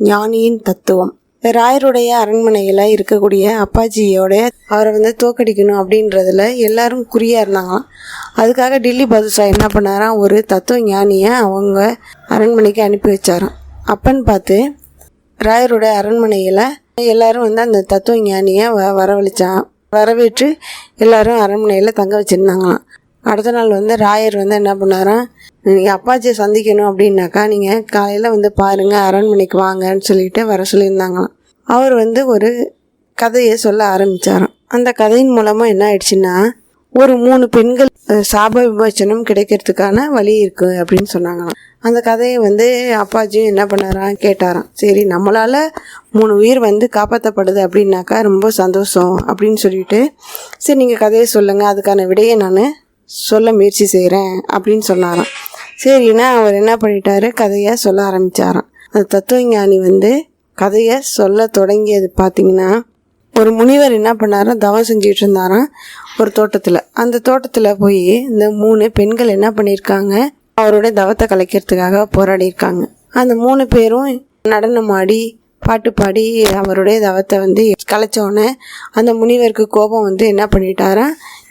ஞானியின் தத்துவம். ராயருடைய அரண்மனையில் இருக்கக்கூடிய அப்பாஜியோட அவரை தோக்கடிக்கணும் அப்படின்றதுல எல்லாரும் குறியாக இருந்தாங்களாம். அதுக்காக டில்லி பாதுஷா என்ன பண்ணாராம், ஒரு தத்துவ ஞானியை அவங்க அரண்மனைக்கு அனுப்பி வச்சாராம். அப்பன்னு பார்த்து ராயரோட அரண்மனையில் எல்லாரும் அந்த தத்துவ ஞானியை வரவேற்று எல்லாரும் அரண்மனையில் தங்க வச்சுருந்தாங்களாம். அடுத்த நாள் ராயர் என்ன பண்ணாராம், நீங்கள் அப்பாச்சியை சந்திக்கணும் அப்படின்னாக்கா நீங்கள் காலையில் பாருங்கள், அரண்மனைக்கு வாங்கன்னு சொல்லிட்டு வர சொல்லியிருந்தாங்களாம். அவர் ஒரு கதையை சொல்ல ஆரம்பித்தாராம். அந்த கதையின் மூலமாக என்ன ஆயிடுச்சுன்னா, ஒரு 3 பெண்கள் சாப விமோச்சனம் கிடைக்கிறதுக்கான வழி இருக்குது அப்படின்னு சொன்னாங்களாம். அந்த கதையை அப்பாச்சியும் என்ன பண்ணாராம், கேட்டாராம். சரி, நம்மளால் 3 உயிர் காப்பாற்றப்படுது அப்படின்னாக்கா ரொம்ப சந்தோஷம் அப்படின்னு சொல்லிட்டு, சரி நீங்கள் கதையை சொல்லுங்கள், அதுக்கான விடையை நான் சொல்ல முயற்சி செய்கிறேன் அப்படின்னு சொன்னாராம். சரின்னா அவர் என்ன பண்ணிட்டாரு, கதையை சொல்ல ஆரம்பித்தாராம். அந்த தத்துவஞானி கதையை சொல்ல தொடங்கியது பார்த்திங்கன்னா, ஒரு முனிவர் என்ன பண்ணாராம், தவம் செஞ்சிட்டு இருந்தாராம் ஒரு தோட்டத்தில். அந்த தோட்டத்தில் போய் இந்த 3 பெண்கள் என்ன பண்ணியிருக்காங்க, அவருடைய தவத்தை கலைக்கிறதுக்காக போராடியிருக்காங்க. அந்த 3 பேரும் நடனம் ஆடி பாட்டு பாடி அவருடைய தவத்தை கலைச்சோடனே அந்த முனிவருக்கு கோபம் என்ன பண்ணிட்டாரா,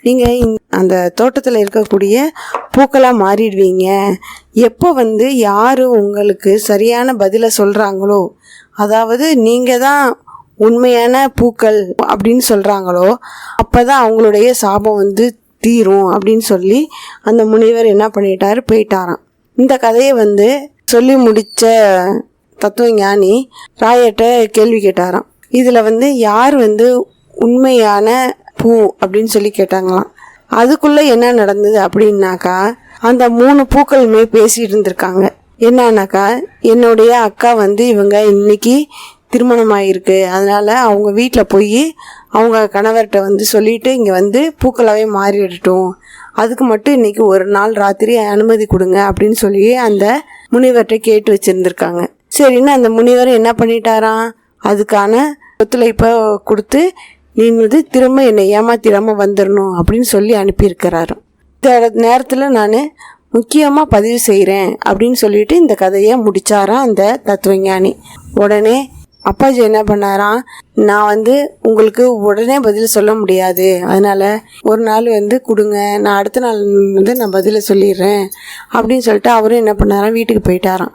நீங்கள் அந்த தோட்டத்தில் இருக்கக்கூடிய பூக்களாக மாறிடுவீங்க. எப்போ யார் உங்களுக்கு சரியான பதிலை சொல்கிறாங்களோ, அதாவது நீங்கள் தான் உண்மையான பூக்கள் அப்படின்னு சொல்கிறாங்களோ, அப்போ தான் அவங்களுடைய சாபம் தீரும் அப்படின்னு சொல்லி அந்த முனிவர் என்ன பண்ணிட்டார், போயிட்டாராம். இந்த கதையை சொல்லி முடித்த தத்துவ ஞானி ராயர்கிட்ட கேள்வி கேட்டாராம். இதில் யார் உண்மையான பூ அப்படின்னு சொல்லி கேட்டாங்களாம். அதுக்குள்ளே என்ன நடந்தது அப்படின்னாக்கா, அந்த 3 பூக்களுமே பேசிகிட்டு இருந்திருக்காங்க. என்னன்னாக்கா, என்னுடைய அக்கா இவங்க இன்னைக்கு திருமணம் ஆகிருக்கு, அதனால் அவங்க வீட்டில் போய் அவங்க கணவர்கிட்ட சொல்லிவிட்டு இங்கே பூக்களாகவே மாறிடட்டும், அதுக்கு மட்டும் இன்றைக்கி ஒரு நாள் ராத்திரி அனுமதி கொடுங்க அப்படின்னு சொல்லி அந்த முனிவர்கிட்ட கேட்டு வச்சுருந்துருக்காங்க. சரின்னு அந்த முனிவர் என்ன பண்ணிட்டாராம், அதுக்கான ஒத்துழைப்பை கொடுத்து நீ திரும்ப என்னை ஏமாத்திடாமல் வந்துடணும் அப்படின்னு சொல்லி அனுப்பியிருக்கிறாரு. இந்த நேரத்தில் நான் முக்கியமாக பதிவு செய்கிறேன் அப்படின்னு சொல்லிட்டு இந்த கதையை முடித்தாராம் அந்த தத்துவஞானி. உடனே அப்பாஜி என்ன பண்ணாராம், நான் உங்களுக்கு உடனே பதில் சொல்ல முடியாது, அதனால் ஒரு நாள் கொடுங்க, நான் அடுத்த நாள் நான் பதிலை சொல்லிடுறேன் அப்படின்னு சொல்லிட்டு அவரும் என்ன பண்ணாராம், வீட்டுக்கு போயிட்டாராம்.